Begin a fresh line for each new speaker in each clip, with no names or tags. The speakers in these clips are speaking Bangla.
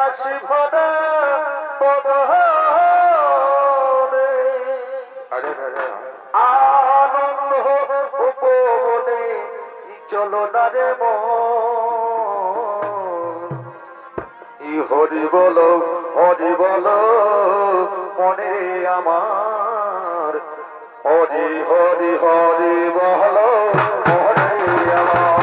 হাসি ভরা বদনে আনন্দ উপবনে চলো না রে মন হরি বলো মনে আমার হরি হরি হরি বলো মনে আমার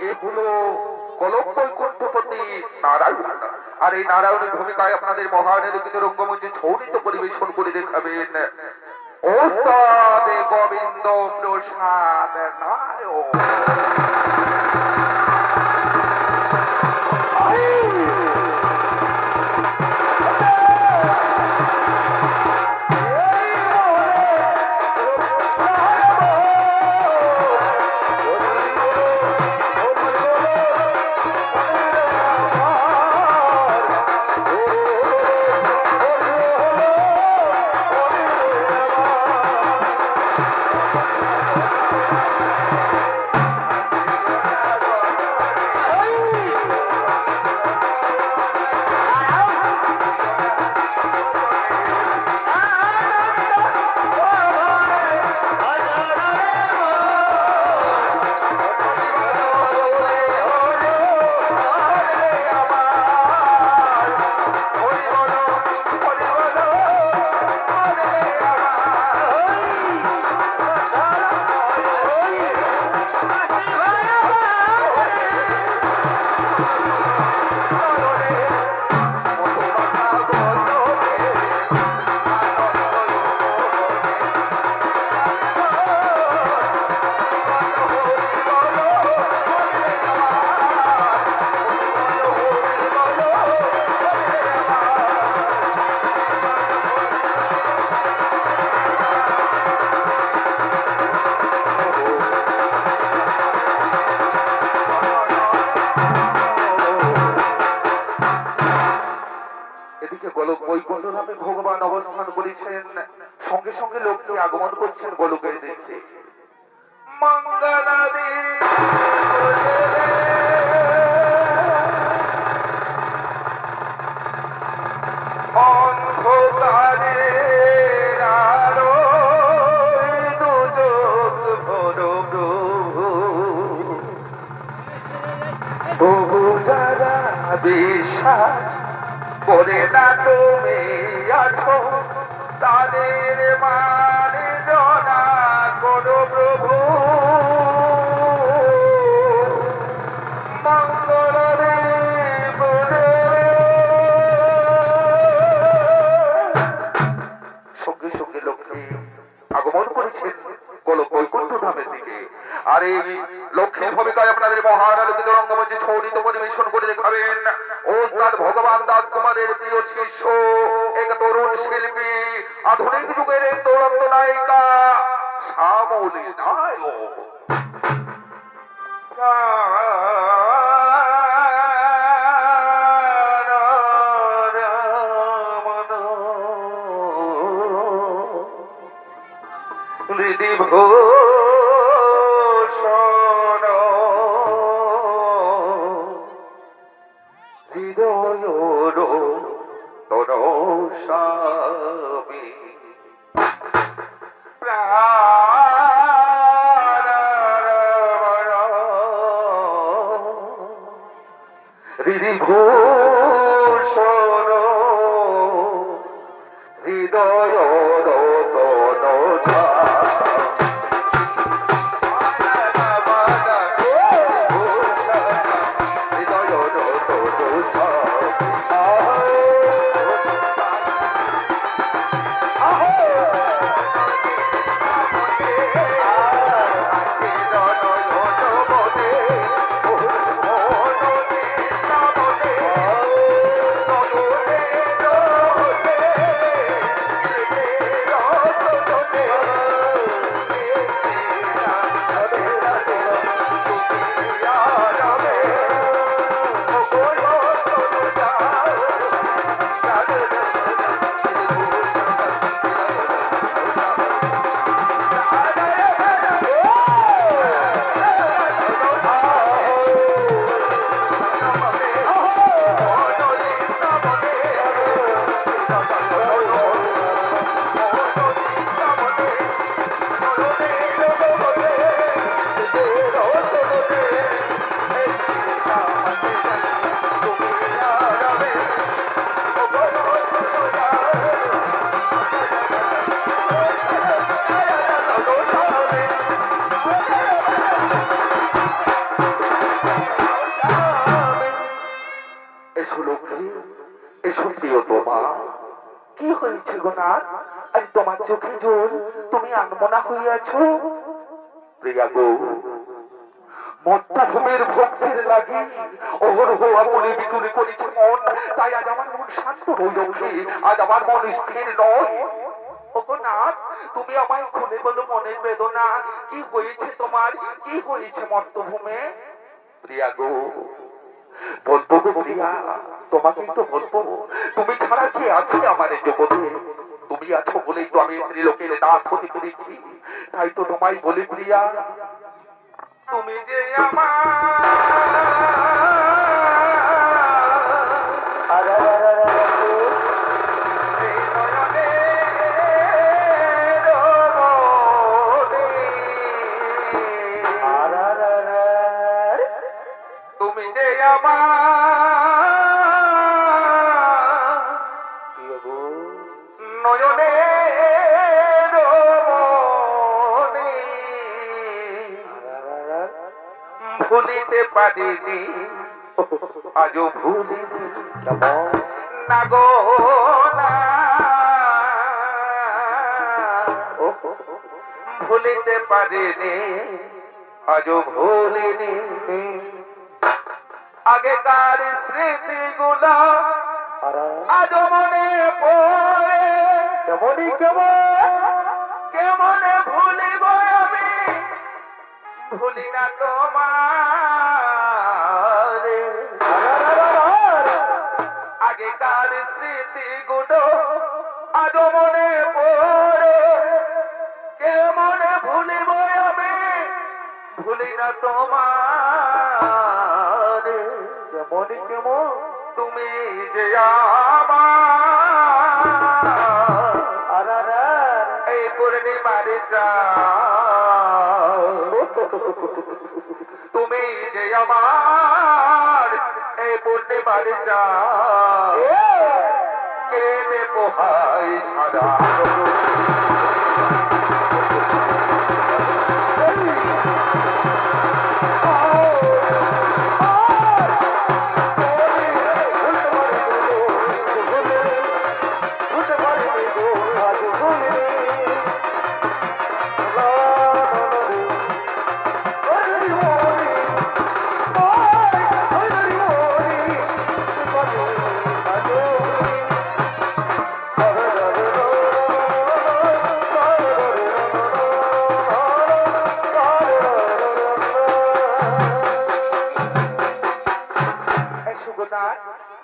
এগুলো কলঙ্কৈকুণ্ঠপতি নারায়ণ আর এই নারায়ণের ভূমিকায় আপনাদের মহানির্মিত রঙ্গমঞ্চে ছৌরিত পরিবেশন করে দেখাবেন ওস্তাদ গোবিন্দ প্রসাদ নারায়ণ। ভগবান অবস্থান করেছেন সঙ্গে সঙ্গে লোককে আগমন করছেন গোলকের দেখতে মঙ্গলাদি অন্ধকারে আলো দুজক ভরো প্রভু বহু যারা বিশ্বাস করে না তুমি আছো তাদের মানে জনা করো প্রভু মঙ্গল রে বলে সঙ্গে সঙ্গে লক্ষ্মী আগমন করেছেন বৈকুণ্ঠ ধামের দিকে আর এই লক্ষ্মীর ভূমিকায় আপনাদের মহানালোকিত রঙ্গমঞ্চে ছৌরিত পরিবেশন করে দেখাবেন ওস্তাদ ভগবান দাস কুমারের প্রিয় শিষ্য এক তরুণ শিল্পী আধুনিক যুগের এক দুরন্ত নায়িকা শ্যামলী নায়ক। হৃদি ভূষণ হৃদয় তরসামি হৃদি ভূষণ হৃদয় কি হয়েছে গো নাথ? আজ তোমার চোখে জল, তুমি আনমনা হইয়াছ। প্রিয়া গো, মধ্যভূমির ভক্তির লাগি অহরহ আপনি বিকুলি করেছে মন, তাই আজ আমার মন শান্ত হইল, আজ আমার মন স্থির নয়। ওগো নাথ, তুমি আমায় খুলে বলো মনের বেদনা, কি হয়েছে তোমার, কি হয়েছে মর্তভূমে? প্রিয়া গো, বলবো গো প্রিয়া, তোমাকেই তো বলবো, তুমি ছাড়া কে আছে আমার এই জগতে? তুমি আছো বলেই তো আমি ত্রিলোকের নাথ হতে পেরেছি, তাই তো তোমায় বলি প্রিয়া, তুমি যে আমার তুমি যে আমার নয়নের মনি, ভুলিতে পারিনি, আজও ভুলিনি না গো না, ভুলিতে পারিনি, আজও ভুলিনি আগেকার স্মৃতিগুলো, আজও মনে পড়ে কেমনই কেমনে ভুলিব আমি, ভুলি না তোমার আগেকার স্মৃতিগুলো, আজও মনে পড়ে কেমনে ভুলিব আমি, ভুলি না তোমার কেমন তুমি যে আমার এই পূর্ণিমার চাঁদ, তুমি যে আমার এই পূর্ণিমার চাঁদ, কেনে পোহাই সারা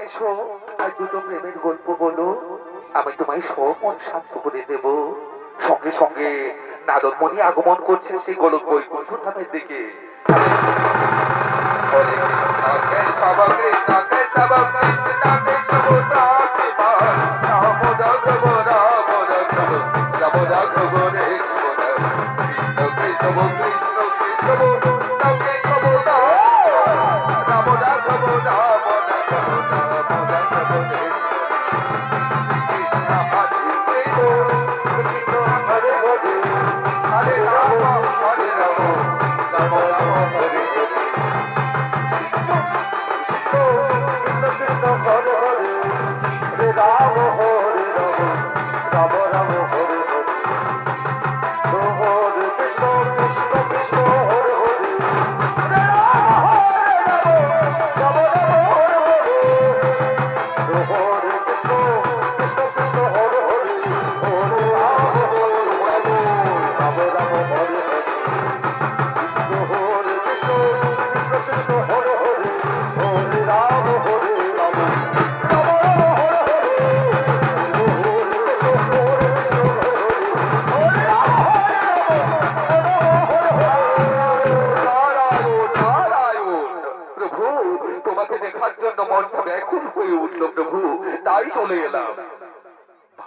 এসো, আর দুটো প্রেমের গল্প বলো, আমি তোমায় সব মন শান্ত করে দেব। সঙ্গে সঙ্গে নারদমণি আগমন করছে সেই গোলক বৈকুণ্ঠ ধামের দিকে।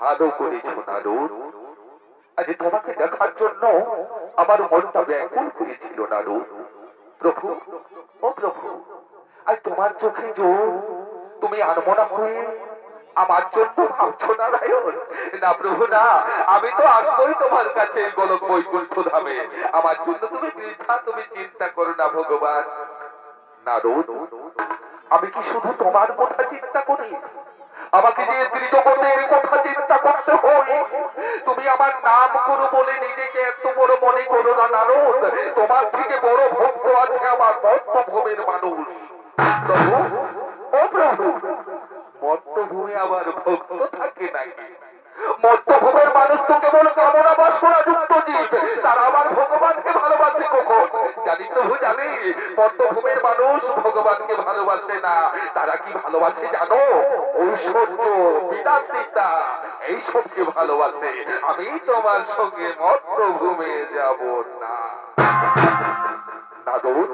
ভালো করেছো নারদ, আজ তোমাকে দেখার জন্য আমার মনটা ব্যাকুল করেছিল নারদ। প্রভু, ও প্রভু, আজ তোমার চোখে জল, তুমি আনমনা হয়ে আমার জন্য ভাবছো নারায়ণ? না প্রভু না, আমি তো আসবোই তোমার কাছে গোলক বৈকুণ্ঠ ধামে, আমার জন্য তুমি বৃথা তুমি চিন্তা করো না ভগবান। নারদ, আমি কি শুধু তোমার কথা চিন্তা করি? আমাকে যে ত্রিজগতের কথা চিন্তা বলে নিজেকে এত বড় মনে করো না নারদ। তোমার থেকে বড় ভক্ত আছে আমার মর্তভূমির মানুষ। প্রভু, ও প্রভু, মর্তভূমি আবার ভক্ত থাকে নাকি? মর্তভূমির মানুষ তো কেবল কামনা বাসনা যুক্ত জীব, তারা আবার ভগবানকে ভালোবাসে কখন? জানি প্রভু, জানি মর্তভূমির মানুষ ভগবানকে ভালোবাসে না। তারা কি ভালোবাসে জানো? ঐশ্বর্য, বিলাসিতা, এইসবকে ভালোবাসে। আমি তোমার সঙ্গে মর্তভূমে যাব না। নারদ,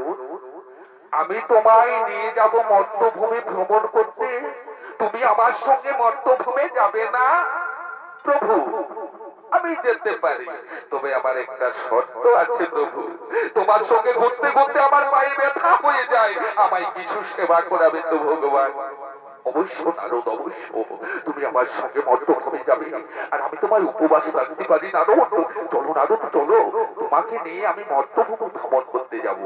আমি তোমায় নিয়ে যাব মর্তভূমি ভ্রমণ করতে, তুমি আমার সঙ্গে মর্তভূমে যাবে না? প্রভু, আমি যেতে পারি, তবে আমার একটা শর্ত আছে প্রভু। তোমার সঙ্গে ঘুরতে ঘুরতে আমার পায়ে ব্যথা হয়ে যায়, আমায় কিছু সেবা করাবে তো ভগবান? অবশ্য নারদ, অবশ্য তুমি আমার সঙ্গে মর্তভূমে যাবে, আর আমি তোমার উপবাস রাখতে পারি নারদ। চলো নারদ, চলো, তোমাকে নিয়ে আমি মর্তভূমি ভ্রমণ করতে যাব।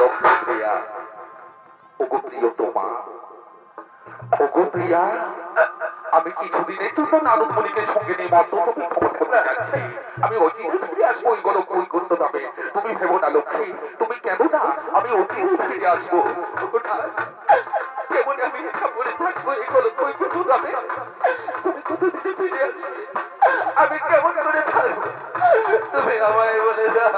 লক্ষ্মীপ্রিয়া, ওগো প্রিয়তমা, ওগো প্রিয়া, আমি কিছুদিনের জন্য নারদ মুনিকে সঙ্গে নিয়ে মর্তভূমি ভ্রমণ করতে যাচ্ছি। আমি অচিরে ফিরে আসবো ওই গোলক বৈকুণ্ঠ ধামে। তুমি ভেবো না লক্ষ্মী, তুমি কেন না, আমি অচিরে ফিরে আসবো। কেমন আমি একা পড়ে থাকবো এই গোলক বৈকুণ্ঠ ধামে? তুমি কতদিনে ফিরে আসবে? আমি কেমন করে থাকবো? তুমি আমায় বলে দাও।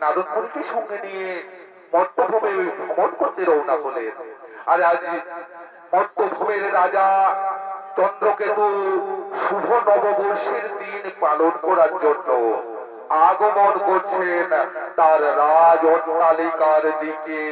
নারদমণিকে সঙ্গে নিয়ে মর্তভূমে ভ্রমণ করতে রওনা হলেন। আর আজ মর্তভূমের রাজা চন্দ্রকেতু শুভ নববর্ষের দিন পালন করার জন্য আগমন করছেন তার রাজ অট্টালিকার দিকে।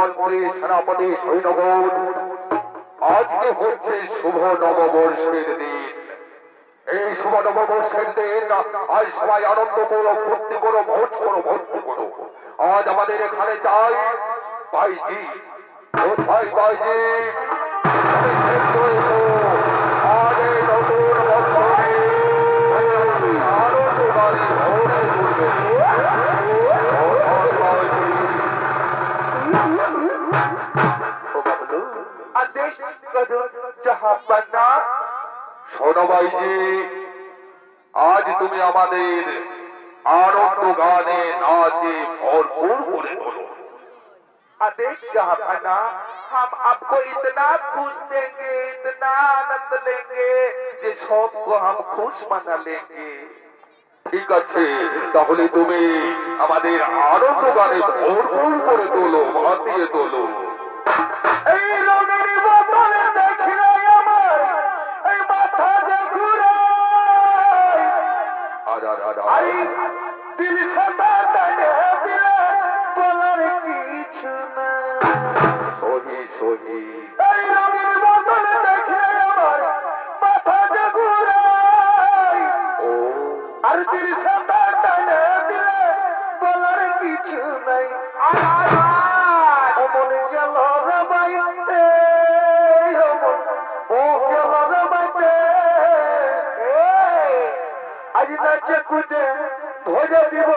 মন্ত্রী সেনাপতি সৈন্যগণ, আজকে হচ্ছে শুভ নববর্ষের দিন। এই শুভ নববর্ষের দিন আজ সবাই আনন্দ করো, ভক্তি করো, ভোজ করো, ভক্তি করো। আজ আমাদের এখানে চাই বাইজি, কোথায় বাইজি? আজ এই নতুন বছরে আনন্দ গানে ভরে উঠবে। আদেশ করো জাহাপনা। শোনো বাইজি, আজ তুমি আমাদের আনন্দ গানে নাচে ভরপুর করে তোলো। आदेश जहापना, हम आपको इतना खुश देंगे, इतना आनंद लेंगे যে সবको हम खुश मना लेंगे। ঠিক আছে, তাহলে তুমি আমাদের আনন্দ গানে ভরপুর করে তোলো, মাতিয়ে তোলো। এই রঙের বোতলে দেখলে আমার এই মাথা যে ঘুরায়, আরে দিল সদা টানে দিলে বলার কিছু না। সহি সহি। এই রঙের বোতলে দেখলে আমার মাথা যে ঘুরায়, ও আর দিল সদা টানে দিলে বলার কিছু নাই। মনে গেল রে বাইতে, ও গেল রে বাইতে, আজ নাচে কুদে ভোজে দিব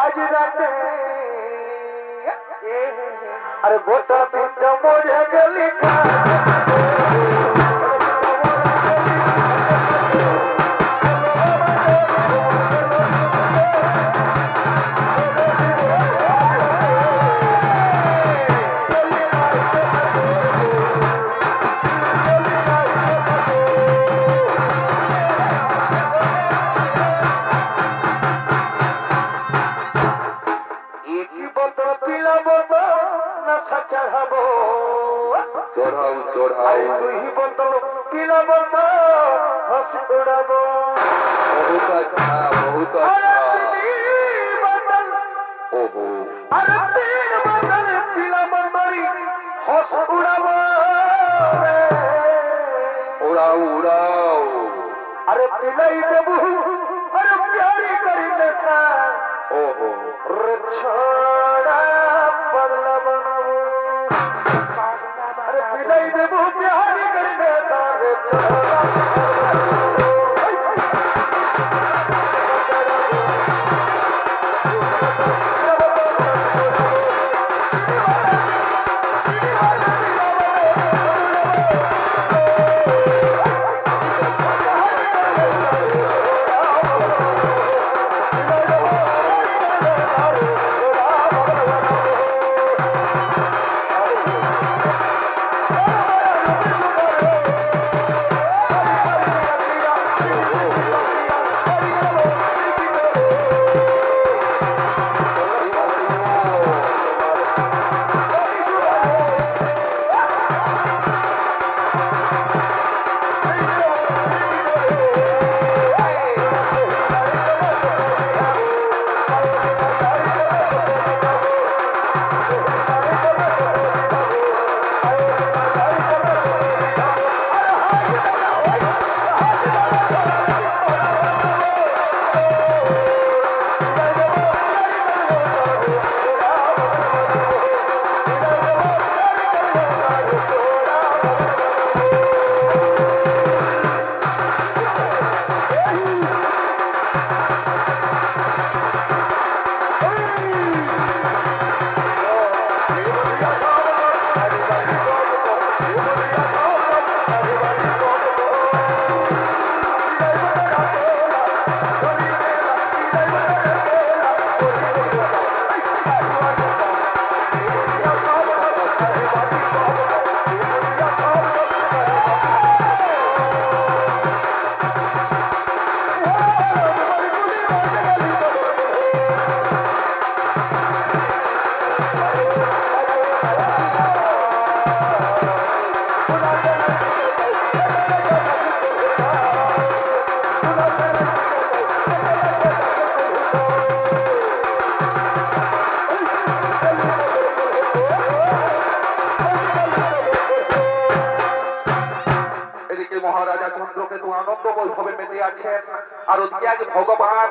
আজ রাতে। আরে গোটা দিনটা মরে গেলি চড়াও চড়াও, দুই বোতল পিলা বোতল হাসি উড়াবো। বহুত আচ্ছা, বহুত আচ্ছা। ওহো, আরে তিন বোতল পিলা বোতল হাসি উড়াবো। উড়াও উড়াও, আরে পিলাই দেবু, আরে প্যারি করি নেশা। ওহো, রে ছোড়া পাগলা বানাবো। বিদায় দেব বিহারি করবে তারে বসে আছেন আর ওদিকে আজ ভগবান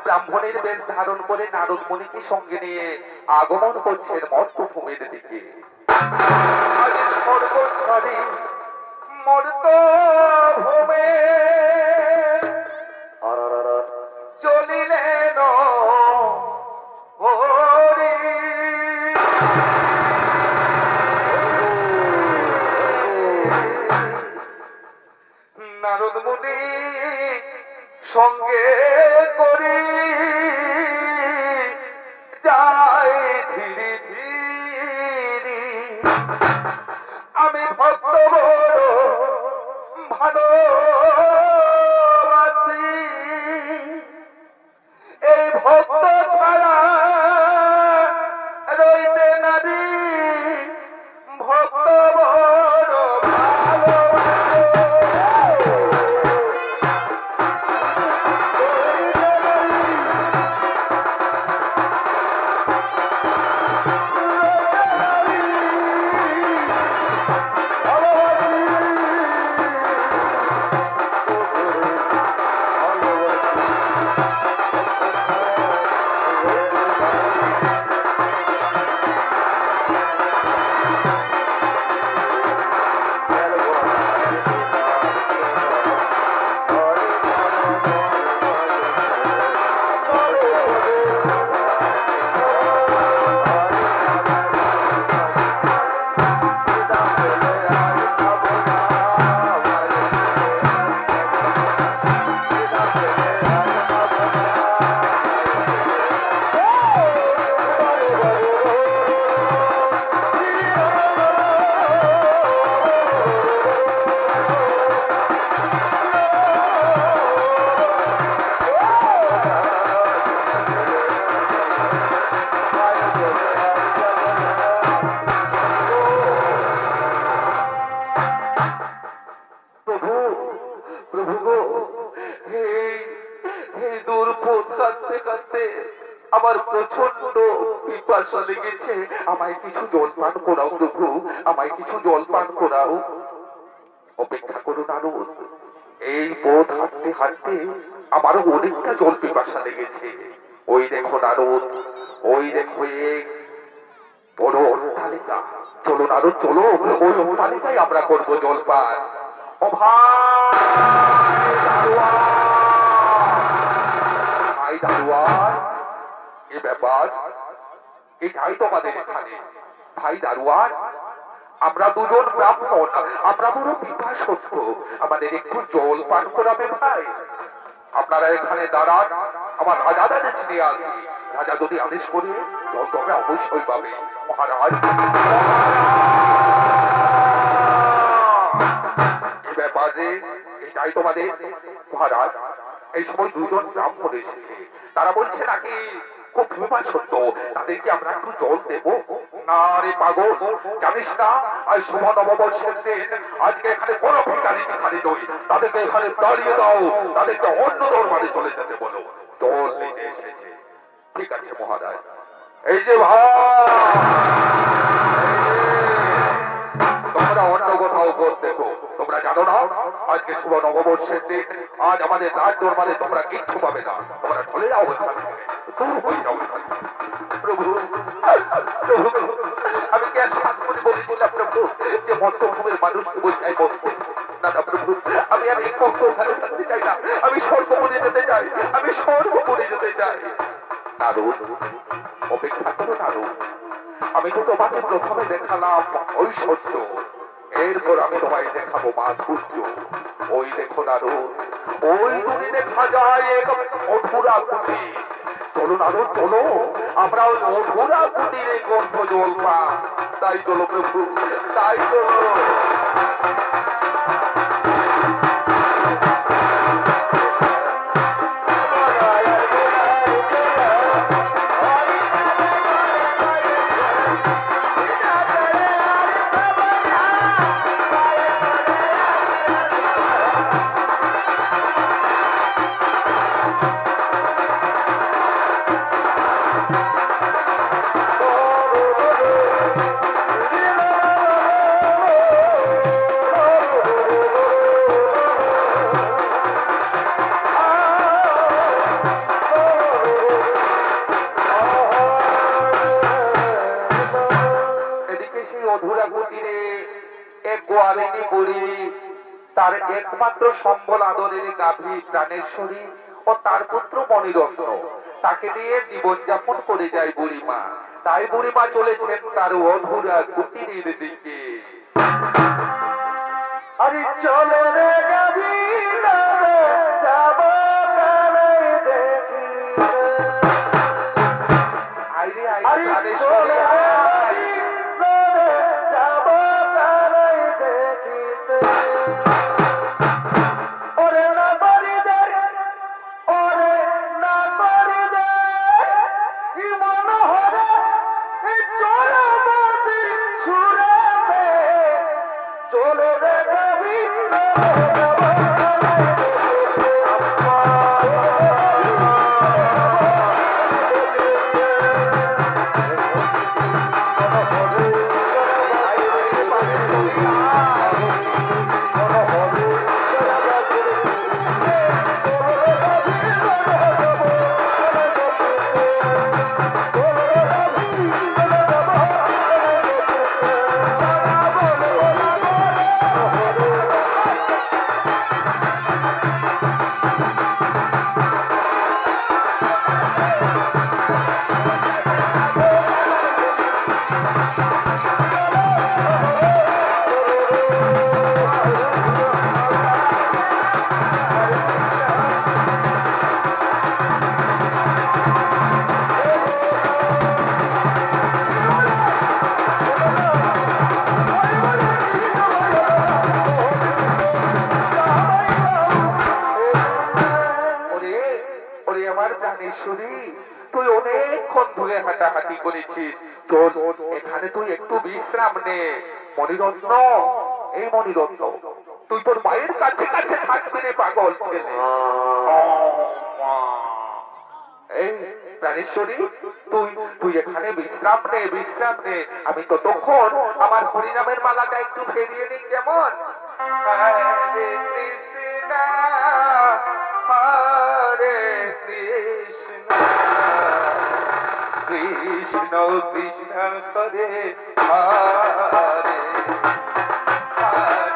ব্রাহ্মণের বেশ ধারণ করে নারদ মুনিকে সঙ্গে নিয়ে আগমন করছেন মর্তভূমির দিকে। আজ স্বর্গ ছাড়ি মর্তভূমে চলিলেন হরি। নারদ মুনি সঙ্গে করি যায় ধীরে ধীরে। আমি ভক্ত বড় ভালোবাসি, এই ভক্ত ছাড়া রইতে নারী ভক্ত বড় আমার প্রচন্ড পিপাসা লেগেছে, আমায় কিছু জল পান করাও প্রভু, আমায় কিছু জল পান করাও। অপেক্ষা করুন নারদ, এই পথ হাঁটতে হাঁটতে আমারও অনেকটা জল পিপাসা লেগেছে। ওই দেখো নারদ, ওই দেখো এক বড় অট্টালিকা। চলো নারদ চলো, ওই অট্টালিকায় আমরা করবো জল পান। ও ভাই দারোয়ান, এ ব্যাপার, এটাই তো আমাদের এখানে। ভাই দারোয়ান, আমরা দুজন ব্রাহ্মণ, আমরা বড় পিপাসক্ত, আমাদের একটু জল পান করাবে ভাই। আপনারা এখানে দাঁড়ান, আমার রাজা দাঁড়িয়ে চিনে আসি, রাজা যদি আদেশ করে জল তো আমরা অবশ্যই পাবে। মহারাজ, এ ব্যাপারে এটাই তোমাদের। মহারাজ, এই সময় দুজন ব্রাহ্মণ এসেছে, তারা বলছে নাকি খুব পিপাসক্ত, তাদেরকে আমরা একটু জল দেবো। না রে পাগল, জানিস না আজ শুভ নববর্ষের দিন, আজকে এখানে কোনো ভিখারি ভিখারি নই, তাদেরকে এখানে দাঁড়িয়ে দাও, তাদেরকে অন্য দরবারে চলে যেতে বলো। জল নিতে এসেছে। ঠিক আছে মহারাজ। এই যে ভাই, তোমরা অন্য কোথাও পথ দেখো, তোমরা জানো না আজকে শুভ নববর্ষের দিন, আজ আমাদের রাজ দরবারে তোমরা কিচ্ছু পাবে না, তোমরা চলে যাও প্রভু। প্রভু, আমি কি আর সাত করে বলেছিলাম প্রভু যে মর্তভূমির মানুষকে বোঝাই বলবো না? না প্রভু, আমি আর এই কষ্ট ওখানে থাকতে চাই না, আমি স্বর্গপুরে যেতে চাই, আমি স্বর্গপুরে যেতে চাই। নারদ, অপেক্ষা করো নারদ, আমি তো তোমাকে প্রথমে দেখালাম ঐশ্বর্য, এরপর আমি তোমায় দেখাবো মাধুর্য। ওই দেখো নারদ, ওই দূরে দেখা যায় এক মধুরা কুটি। চলো নারদ চলো, আমরা ওই মধুরা কুটির এই গন্ধ জল পা। তাই চলো প্রভু, তাই চলো। গোয়ালিনী বুড়ি তার একমাত্র সম্বল আদরের গাভী প্রাণেশ্বরী ও তার পুত্র মণিরত্ন তাকে নিয়ে জীবনযাপন করে যায় বুড়িমা। তাই বুড়িমা চলেছেন তার অধুরা কুটিরের দিকে।
আরে চলো রে গাভী যাব দেখি,
আইরে
আরে
আইরে
চলো যাব দেখিতে, ওরে না করি দে, ওরে না করি দে, কি মনে হরে চলো বাজি সুরে, চলো রে গাভী
তুই অনেকক্ষণ ধরে হাঁটাহাঁটি করেছিস, চল এখানে তুই একটু বিশ্রাম নে। মণিরত্ন, এই মণিরত্ন, তুই তোর মায়ের কাছে কাছে থাকবি রে পাগল ছেলে। এই প্রাণেশ্বরী, তুই তুই এখানে বিশ্রাম নে, বিশ্রাম নে। আমি ততক্ষণ আমার হরিনামের মালাটা একটু ফেরিয়ে নিই। কেমন? হরে কৃষ্ণ হরে কৃষ্ণ কৃষ্ণ কৃষ্ণ হরে হরে হরে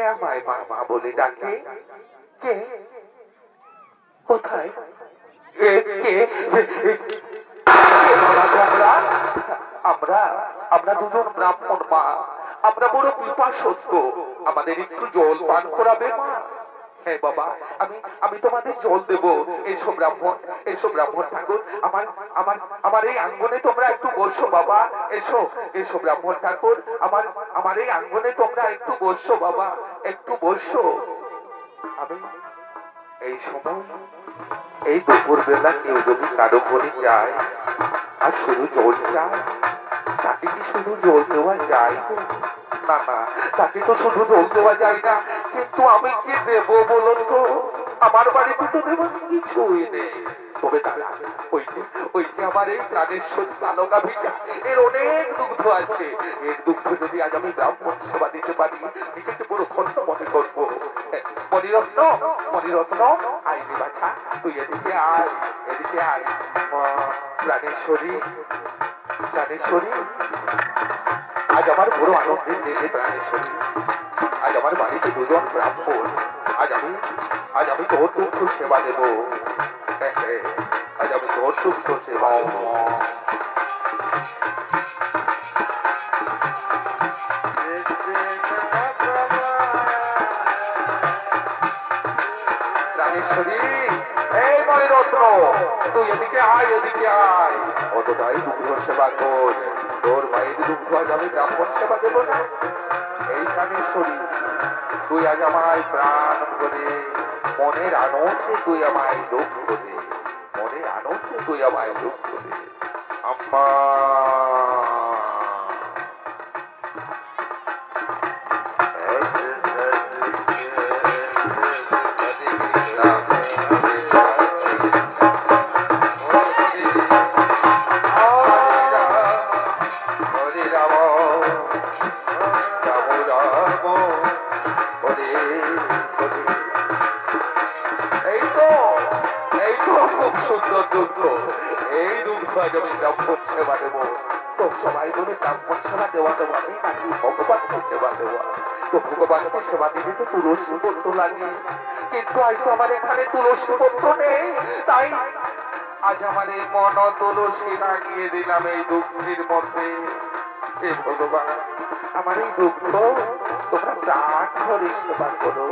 রাম রাম রাম বলে ডাকে। কে? কোথায়? আমরা আমরা দুজন ব্রাহ্মণ মা, আমরা বড় পিপাসত্ব, আমাদের একটু জল পান করাবে মা? হ্যাঁ বাবা, আমি তোমাদের জল দেব। এসো ব্রাহ্মণ, এসো ব্রাহ্মণ ঠাকুর, আমার আমার আমার এই আঙ্গনে তোমরা একটু বসো বাবা। এসো এসো ব্রাহ্মণ ঠাকুর, আমার আমার এই আঙ্গনে তোমরা একটু বসো বাবা, একটু বসো। আমি এই সময়, এই দুপুর বেলা কেউ যদি কারো ঘরে যায় আর শুধু জল চায়, তাকে কি শুধু জল দেওয়া যায়? না না, তাকে তো শুধু জল দেওয়া যায় না। কিন্তু আমি কি দেবো বলো তো? আমার বাড়িতে তো দেবার কিছুই নেই। তবে তারা ওই যে আমার এই প্রাণেশ্বর তালকা ভিজা, এর অনেক দুগ্ধ আছে। এর দুগ্ধ যদি আজ আমি ব্রাহ্মণ সেবা দিতে পারি, নিজেকে পুরো খন্ড মনে করবো। মণিরত্ন, মণিরত্ন, আইনি বাছা, তুই এদিকে আয়, এদিকে আয়। মা প্রাণেশ্বরী, প্রাণেশ্বরী, আজ আমার বড় আনন্দের দিনে প্রাণেশ্বরী, আজ আমার বাড়িতে দুজন ব্রাহ্মণ, আজ আমি তোর দুঃখ সেবা দেব। হ্যাঁ, হ্যাঁ, আজ আমি তোর দুঃখ সেবা দেব। রামেশ্বরী, এই মণিরত্ন, তুই এদিকে আয়, এদিকে আয়। অতটাই দুগ্ধ সেবা কর, তোর মায়ের দুগ্ধ আজ আমি ব্রাহ্মণ সেবা দেব না? এই রামেশ্বরী, তুই আজ আমায় প্রাণ করে মনের আনন্দে তুই আমায় দুঃখ দে, মনের আনন্দে তুই আমায় দুঃখ দে। আম্মা সুন্দর দুঃখ, এই দুঃখ আজ আমি ব্রাহ্মণ সেবা দেব। তো সবাই বলে ব্রাহ্মণ সেবা দেওয়া মানে নাকি ভগবানকে সেবা দেওয়া? তো ভগবানকে সেবা দিতে তো তুলসী পত্র লাগে, কিন্তু আজ তো আমার এখানে তুলসী পত্র নেই। তাই আজ আমার এই মন তুলসী লাগিয়ে দিলাম এই দুঃখের মধ্যে। হে ভগবান, আমার এই দুঃখ তোমরা প্রাণ ধরে সেবা করো।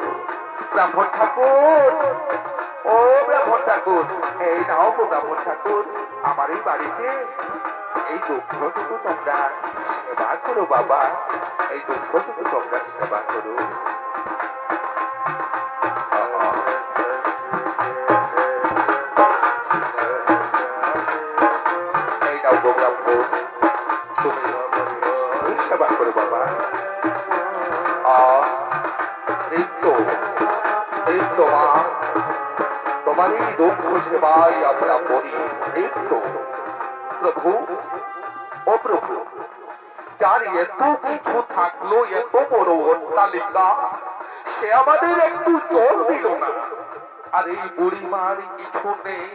ব্রাহ্মণ ঠাকুর, ও ব্রাহ্মণ ঠাকুর, এই নাও গো ব্রাহ্মণ ঠাকুর, আমার এই বাড়িতে এই দুঃখটুকু তোমরা সেবা করো বাবা, এই দুঃখটুকু তোমরা সেবা করো। এই নাও গো ব্রাহ্মণ, তুমি সেবা করো বাবা। এই তো মা, তোমার এই দুঃখ সেবাই আমরা করি। এই তো প্রভু, ও প্রভু, যার এত কিছু থাকলো, এত বড় অট্টালিকা, সে আমাদের একটু জল দিল না। আর এই বুড়িমার কিছু নেই,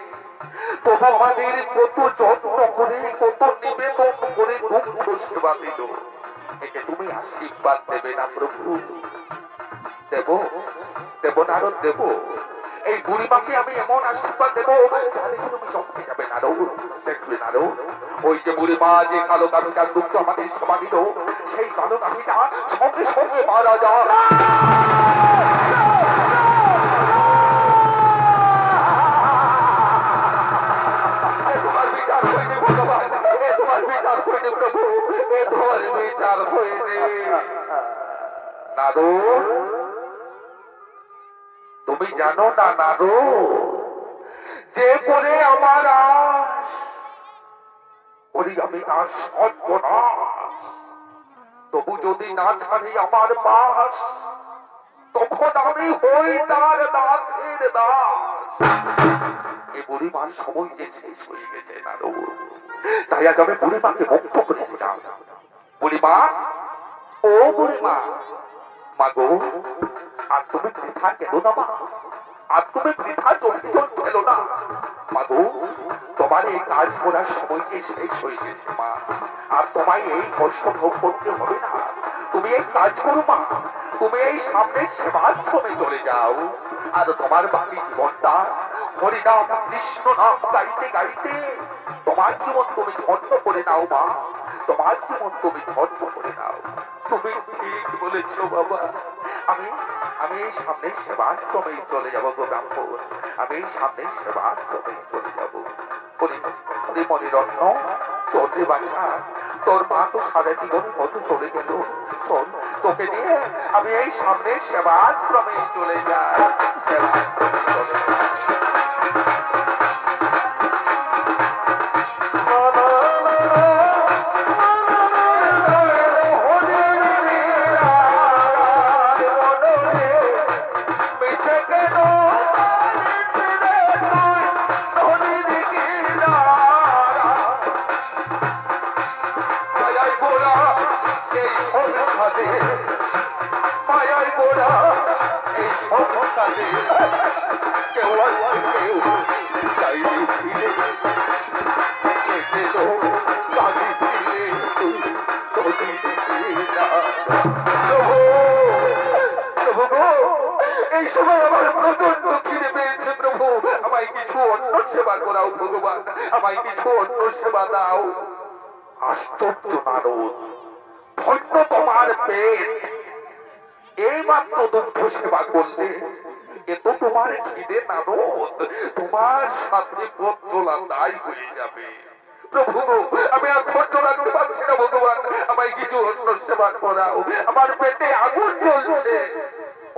তবু আমাদের কত যত্ন করে, কত নিবেদন করে দুঃখ সেবা দিল। একে তুমি আশীর্বাদ দেবে না প্রভু? দেব, দেব নারদ, দেব। এই বুড়িমাকে আমি এমন আশীর্বাদ দেবো যাতে তুমি চমকে যাবে নারদ। দেখবে নারদ, ওই যে বুড়িমা যে কালো গাভিটার দুঃখ আমাদের সেবা দিল, সেই কালো গাভিটা সঙ্গে সঙ্গে মারা যায়। তোমার বিচার হয়নি ভগবান, তোমার বিচার হয়নি প্রভু, তোমার বিচার হয়নি। নারদ, তুমি জানো না নারদ, যে করে আমার আমি তার সর্বনাশ, তবু যদি না ছাড়ি আমার পাশ, তখন আমি হই তার দাসের দাস। এই বুড়িমার সময় যে শেষ হয়ে গেছে নারদ, তাই আজ আমি বুড়িমাকে মুক্ত করে দিলাম। বুড়িমা, ও বুড়িমা, মা গো, আর তুমি বৃথা গেল না মা, আর তুমি বৃথা চরিত্র গেল না মা গো। তোমার এই কাজ করার সময় যে শেষ হয়ে গেছে মা, আর তোমায় এই কষ্ট ভোগ করতে হবে না। তুমি এই কাজ করো মা, তুমি এই সামনে সেবাশ্রমে চলে যাও, আর তোমার বাকি জীবনটা হরিনাম কৃষ্ণ নাম গাইতে গাইতে তোমার জীবন তুমি ধন্য করে নাও মা, তোমার জীবন তুমি ধন্য করে নাও। তুমি ঠিক বলেছ বাবা, আমি এই সামনে সেবাশ্রমে চলে যাবো গো ব্রাহ্মণ, আমি এই সামনে সেবাশ্রমে চলে যাবো। মণিরত্ন, চলতে বাসা, তোর মা তো সারা জীবন কত চলে গেল, চল তোকে নিয়ে আমি এই সামনে সেবাশ্রমে চলে যাই, সেবাশ্রমে চলে যাই। প্রভু, প্রভু গো, এই সময় আমার প্রচন্ড খিদে পেয়েছে প্রভু, আমায় কিছু অন্য সেবা করাও ভগবান, আমায় কিছু অন্য সেবা দাও। আশ্চর্য নারদ, ধন্য তোমার পেট, এই মাত্র দুগ্ধ সেবা করলে এ তো তোমার খিদে নারদ, তোমার সাথে পথ চলা দায় হয়ে যাবে। প্রভু আমি আর ধৈর্য রাখতে পারছি না ভগবান, আমায় কিছু অন্য সেবা করাও, আমার পেটে আগুন জ্বলছে।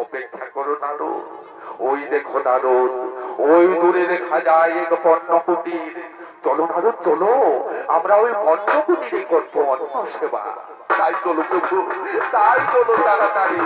অপেক্ষা করো নারদ, ওই দেখো নারদ, ওই দূরে দেখা যায় এক পণ্য কুটির। চলো নারদ চলো, আমরা ওই পণ্য কুটিরে করবো অন্য সেবা। তাই চলো প্রভু, তাই চলো তাড়াতাড়ি।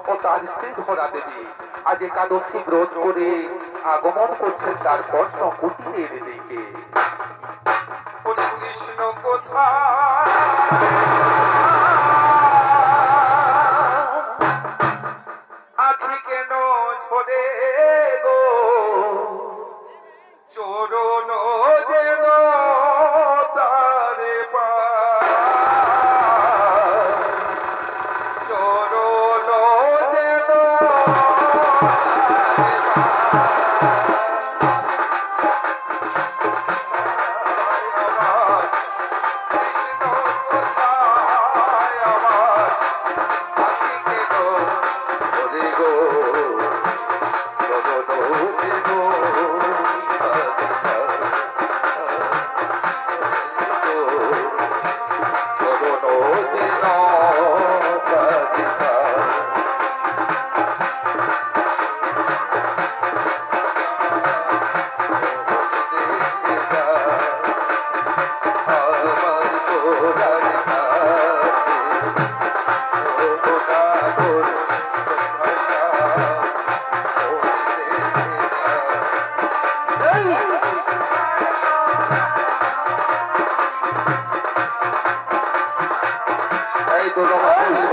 ও তার স্ত্রী ধরা দেবী আজ একাদশী ব্রত করে আগমন করছেন তার পণ্য কুটিরের দিকে। কৃষ্ণ কোথায় আখি কেন ঝরে গো, চরণ যেন তারে পা, চরণ যেন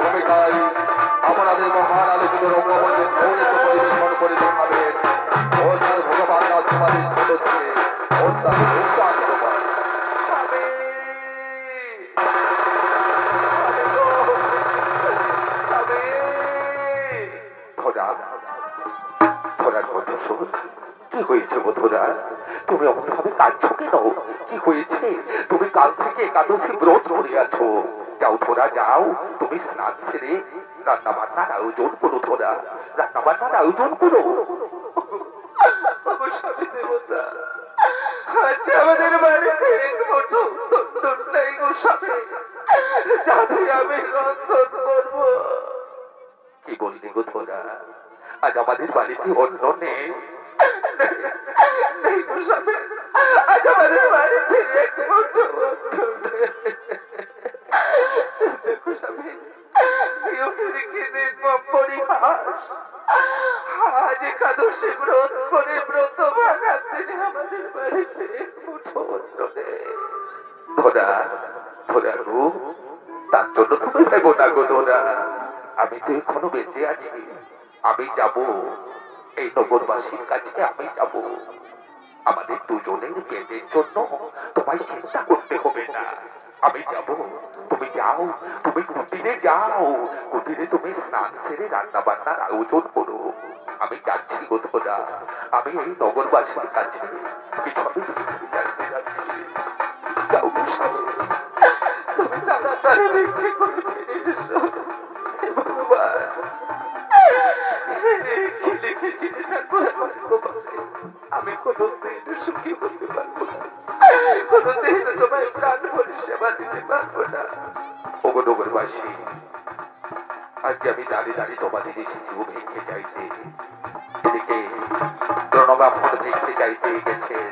ভূমিকায় আমাদের মহান আলোচিত রঙ্গমঞ্চে পরিবেশন করে দেখাবেন ও তার ভগবান তোমাদের হচ্ছে ও তার কি হয়েছে বধুরা, তুমি অমন ভাবে কাঁদছো কেন? কি হয়েছে? তুমি কাল থেকে একাদশী ব্রত করে আছো। যাও তোরা যাও, তুমি স্নান সেরে রান্না বান্নার আয়োজন করো, তোরা রান্না বান্নার আয়োজন করো। আমাদের বাড়িতে যাতে আমি রন্ধন করব। কি বললি গো তোরা? আজ আমাদের বাড়িতে অন্য নেই, আজ আমাদের বাড়িতে আজ একাদশী ব্রত করে ব্রত ভাঙার দিনে আমাদের বাড়িতে ধরা ধরা গো, তার জন্য তুমি দেবো না গো ধরা। আমি তো এখনো বেঁচে আছি, আমি যাব এই নগরবাসীর কাছে, আমি যাব। আমাদের দুজনের পেটের জন্য তোমায় চিন্তা করতে হবে না, আমি যাব। তুমি যাও, তুমি কুটিরে যাও, কুটিরে তুমি স্নান সেরে রান্না বান্নার আয়োজন করো। আমি যাচ্ছি গো ধরা, আমি এই নগরবাসীর কাছে কিছু জানতে যাচ্ছি। যাও গো স্বামী, তুমি তাড়াতাড়ি লিখে করে ফিরে এসো। ভগবান লিখেছি আমি কোনদিন সুখী হতে পারবো না, কোনদিন তোমায় প্রাণ ভরে সেবা দিতে পারবো না। ওগো নগরবাসী, আজকে আমি দাঁড়িয়ে দাঁড়িয়ে তোমাদের এসেছি ভেঙে চাইতে। এদিকে ব্রাহ্মণ ভিক্ষে চাইতে গেছেন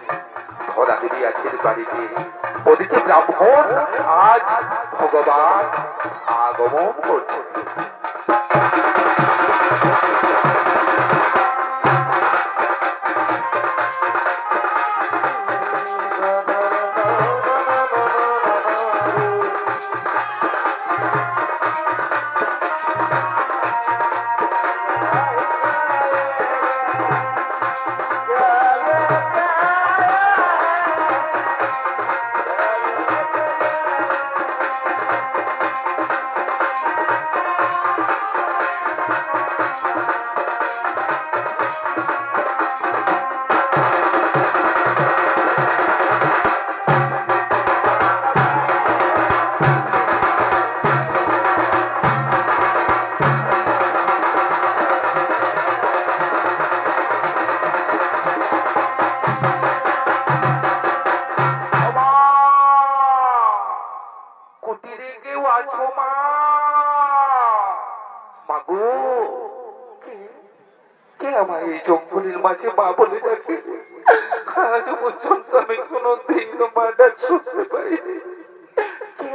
ধরা দেবী আছেন বাড়িতে। ওদিকে ব্রাহ্মণ আজ ভগবান আগমন করছে। জঙ্গলের মাঝে মা বলে ডাকে, আজ পর্যন্ত আমি কোনদিন মা ডাক শুনতে পাইনি। কে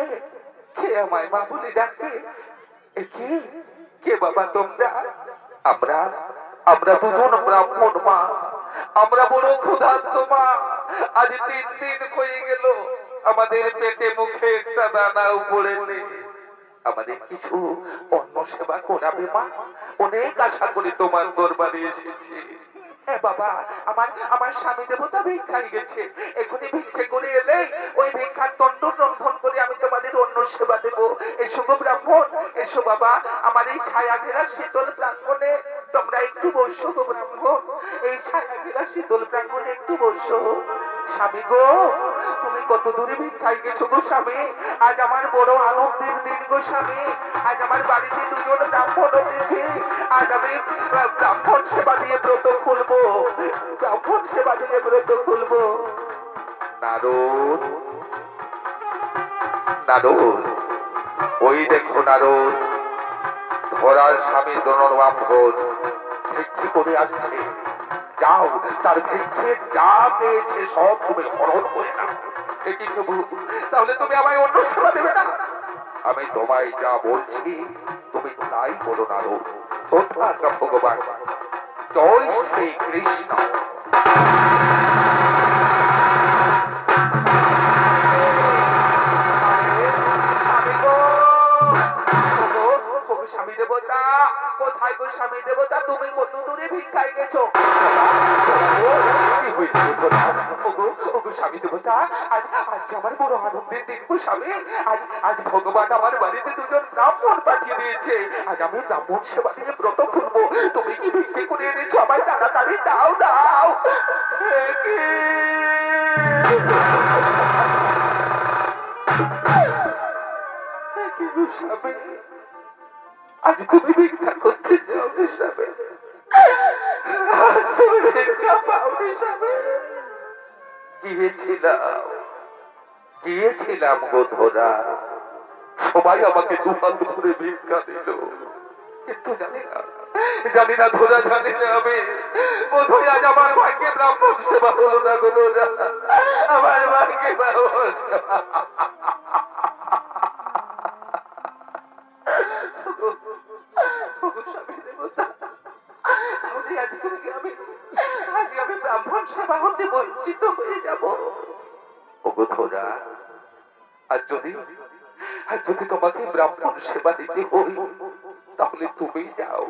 কে আমায় মা বলে ডাকে? কে কে বাবা তোমরা? আমরা আমরা দুজন ব্রাহ্মণ মা, আমরা বড় ক্ষুধার্ত মা। আজ 3 দিন হয়ে গেল আমাদের পেটে মুখে একটা দানাও পড়েনি। আমাদের কিছু অন্ন সেবা করাবে মা, অনেক আশা করে তোমার দরবারে এসেছি। হ্যাঁ বাবা, আমার আমার স্বামী দেবতা ভিক্ষায় গেছে, এখনই ভিক্ষে করে এলে ওই ভিক্ষার দণ্ড রন্ধন করে আমি তোমাদের অন্ন সেবা দেবো। এসো গো ব্রাহ্মণ, এসো বাবা, আমার এই ছায়া ঘেরা শীতল প্রাঙ্গণে তোমরা একটু বসো গো ব্রাহ্মণ, এই ছায়া ঘেরা শীতল প্রাঙ্গণে একটু বসো। স্বামী গো, তুমি কত দূরে ভিক্ষায় গেছো গো স্বামী? আজ আমার বড় আনন্দের দিন গো স্বামী, আজ আমার বাড়িতে দুজন ব্রাহ্মণ অতিথি। আজ আমি ব্রাহ্মণ সেবা দিয়ে ব্রত খুলবো, ব্রাহ্মণ সেবা দিয়ে ব্রত খুলবো। নারদ, নারদ, ওই দেখো নারদ, ধরার স্বামী ব্রাহ্মণ ভিক্ষে করে আসছে। যাও, তার ভিক্ষে যা পেয়েছে সব তুমি হরণ করে নাও। কি প্রভু, তাহলে তুমি আমায় অন্য সেবা দেবে না? আমি তোমায় যা বলছি তুমি তাই করো নারদ। তথাগত ভগবান। জয় শ্রী কৃষ্ণ। স্বামী দেবতা কোথায় গো? স্বামী দেবতা তুমি কত দূরে ভিক্ষায় গেছো? স্বামী দেবতা, আজ আমার বড় আনন্দের দিন গো স্বামী। আজ ভগবান আমার বাড়িতে দুজন ব্রাহ্মণ পাঠিয়ে দিয়েছে। আজ আমি ব্রাহ্মণ সেবা দিয়ে ব্রত খুলবো। তুমি কি ভিক্ষে করে এনেছো? আমায় তাড়াতাড়ি দাও দাও। স্বামী, আজ তুমি ভিক্ষা করতে যাও স্বামী, তুমি ভিক্ষা পাওনি স্বামী। গিয়েছিলাম গো ধরা, সবাই আমাকে দুহাত ধরে ভিক্ষা দিল, কিন্তু জানি না ধরা, জানি না আমি বোধহয় আজ আমার ভাগ্যে ব্রাহ্মণ সেবা হলো না গো ধরা, আমার ভাগ্যে ব্রাহ্মণ সেবা। আমি ব্রাহ্মণ সেবা হতে বঞ্চিত হয়ে যাব। ওগো ধরা, আর যদি তোমাকে ব্রাহ্মণ সেবা দিতে হই তাহলে তুমি যাও।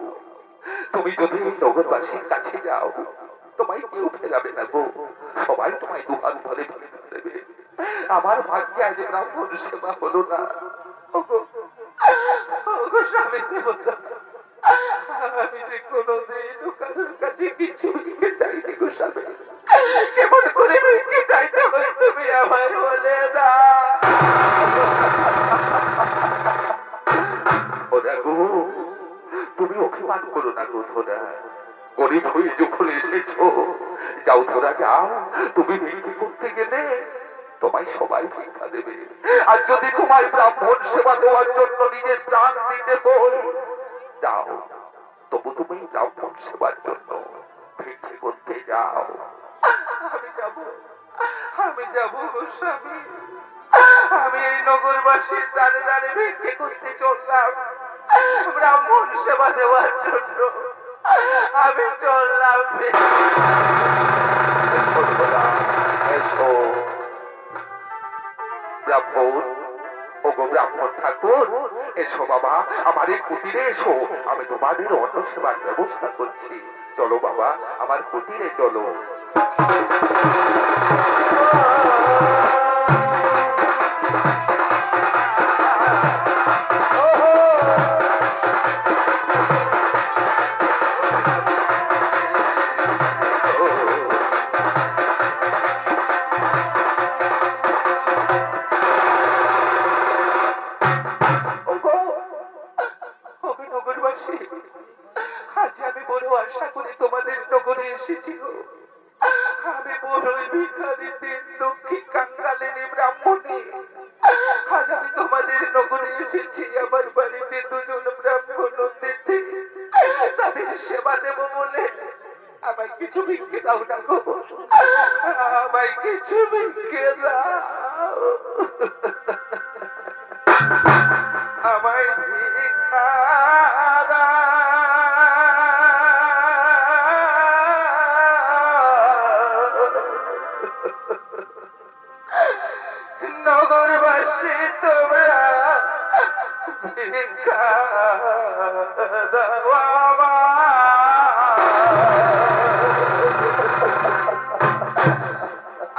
তুমি যদি নগরবাসীর কাছে যাও তোমায় কেউ ফেরাবে না গো, সবাই তোমায় দুহাত ধরে ফেলে দেবে। আমার ভাগ্যে আজ ব্রাহ্মণ সেবা হলো না। ওগো স্বামী দেবতা, আমি যে কোনদিন কারোর কাছে কিছু ভিক্ষে চাইনি গো স্বামী। কেমন করে ভিক্ষে চাইতে হয় তুমি আমায় বলে না। তুমি অভিমান করো না গো ধরা, গরিব হয়ে যখন এসেছো, যাও ধরা যাও। তুমি ভিক্ষে করতে গেলে তোমায় সবাই ভিক্ষা দেবে, আর যদি তোমায় ব্রাহ্মণ সেবা দেওয়ার জন্য নিজের প্রাণ দিতে বল, যাও, তবু তুমি ব্রাহ্মণ সেবার জন্য ভিক্ষে করতে যাও। আমি যাব, আমি যাব গো স্বামী। আমি এই নগরবাসীর দ্বারে দ্বারে ভিক্ষে করতে চললাম ব্রাহ্মণ সেবা দেওয়ার জন্য। আমি চললাম। এসো ব্রাহ্মণ, ওগো ব্রাহ্মণ ঠাকুর, এসো বাবা, আমার এই কুটিরে এসো। আমি তোমাদের অন্ন সেবার ব্যবস্থা করছি। চলো বাবা, আমার কুটিরে চলো। আজ আমি বড় আশা করে তোমাদের নগরে এসেছি। আমি বড়ই ভিখারিতে দক্ষিণ কাঙ্গালিনী ব্রাহ্মণী। আজ আমি তোমাদের নগরে এসেছি। আমার বাড়িতে দুজন ব্রাহ্মণ অতিথি, তাদের সেবা দেব বলে আমায় কিছু ভিক্ষে দাও না গো, আমায় কিছু ভিক্ষে দাও, আমায় ভিক্ষা দাও। নগরবাসী তোমরা ভিক্ষা দাও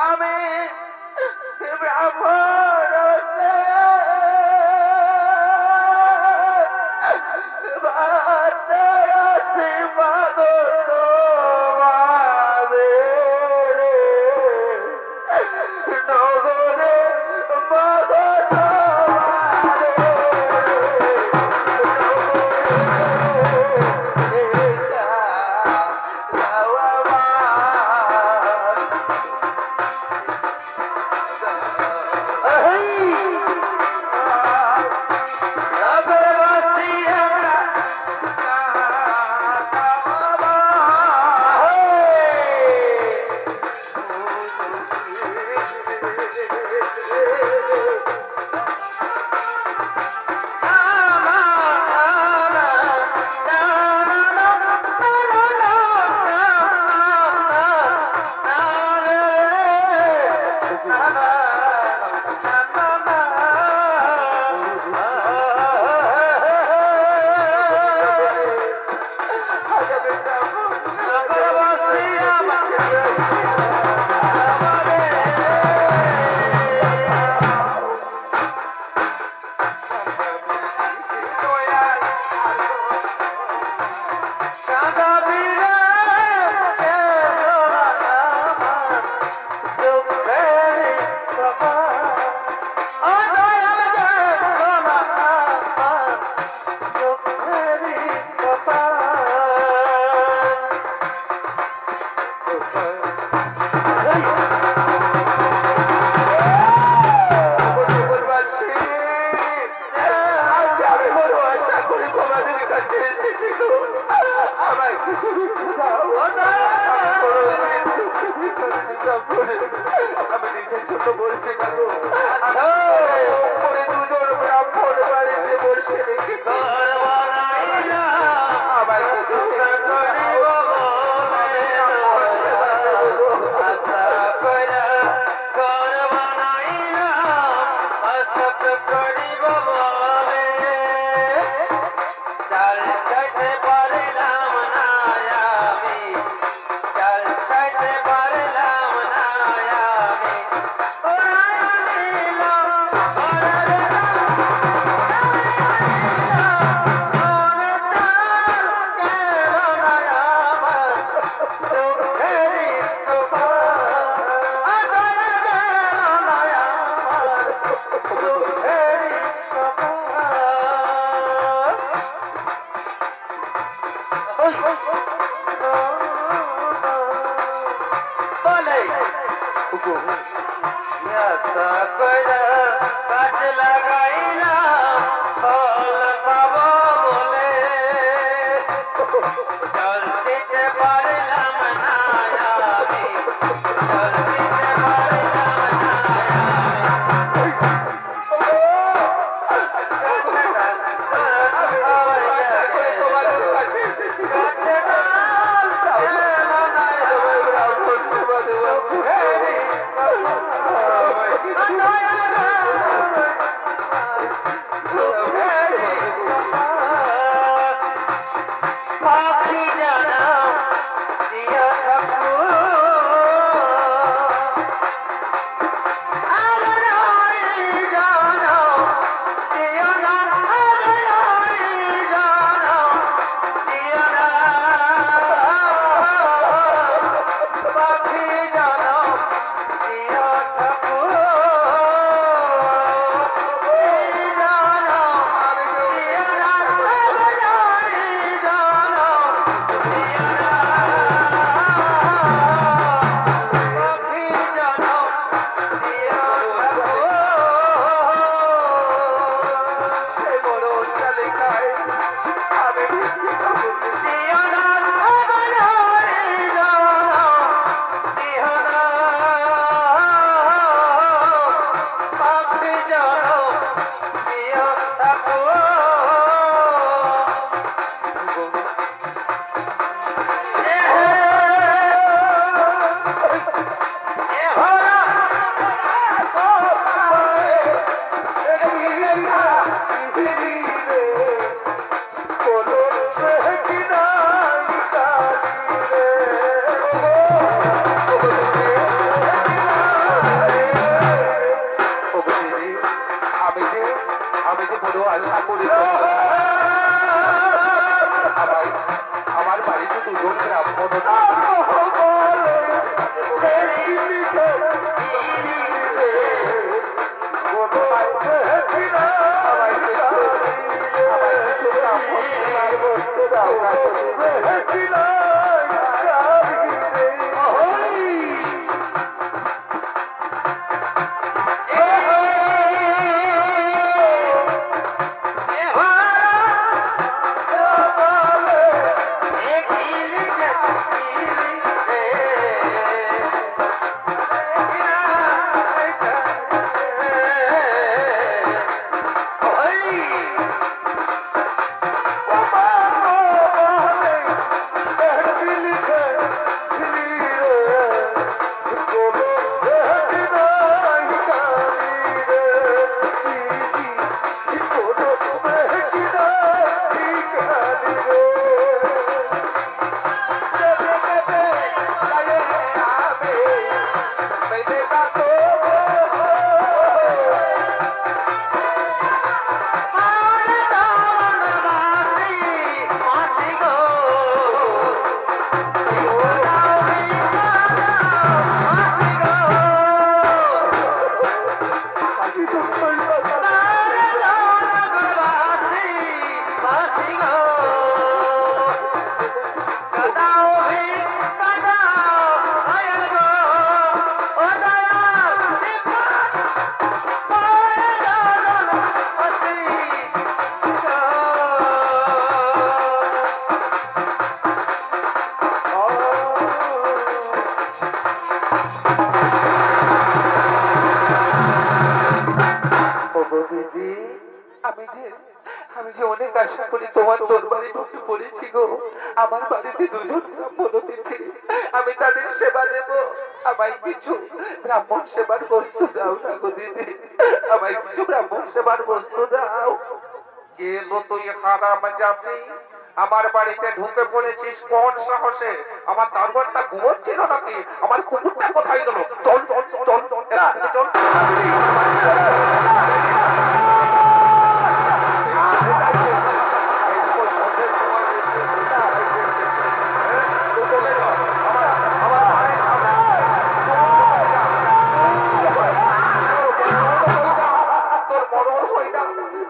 আমি ব্রাহ্মণ আমি নিজের জন্য বলছি না গো, উপরে দুজন ব্রাহ্মণ বাড়িতে বসে রেখে আমার
চলতে পারলাম না
আমার বাড়িতে দুজন ব্রাহ্মণ আমি যে অনেক আশা করি তোমার দরবারে ঢুকে পড়েছি গো। আমার বাড়িতে দুজন ব্রাহ্মণ অতিথি, আমি তাদের সেবা দেব। আমায় কিছু ব্রাহ্মণ সেবার বস্তু দাও না গো দিদি, আমায় কিছু ব্রাহ্মণ সেবার বস্তু দাও। এলো তুই হারাম জাতি, আমার বাড়িতে ঢুকে পড়েছিস কোন সাহসে? আমার দরবারটা ঘুমোচ্ছিল নাকি? আমার কুকুরটা কোথায় গেল? চল চল চল চল চল।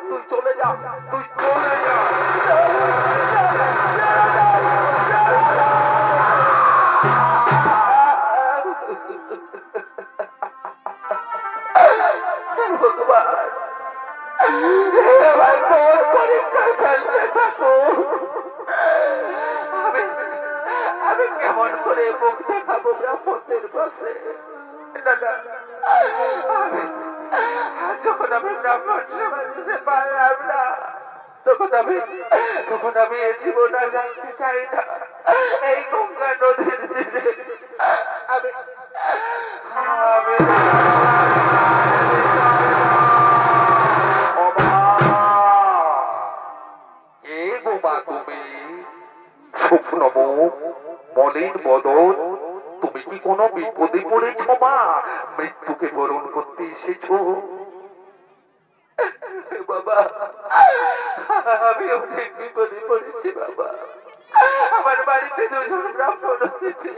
তুই চলে যা, তুই চলে যা। ভগবান
কেমন করে মুখ দেখাবো ব্রাহ্মণদের পাশে? না না, যখন আমি ব্রাহ্মণ সেবা দিতে পারলাম না, তখন আমি এই জীবন আর জানতে চাই না। এই গঙ্গা নদীর তীরে আমি আমি
এ গো মা তুমি, শুকনো মুখ, মলিন বদন, তুমি কি কোনো বিপদে পড়েছ মা? মৃত্যুকে বরণ করতে এসেছো?
বাবা, আমি অনেক বিপদে পড়েছি বাবা। আমার বাড়িতে দুজন ব্রাহ্মণ অতিথি,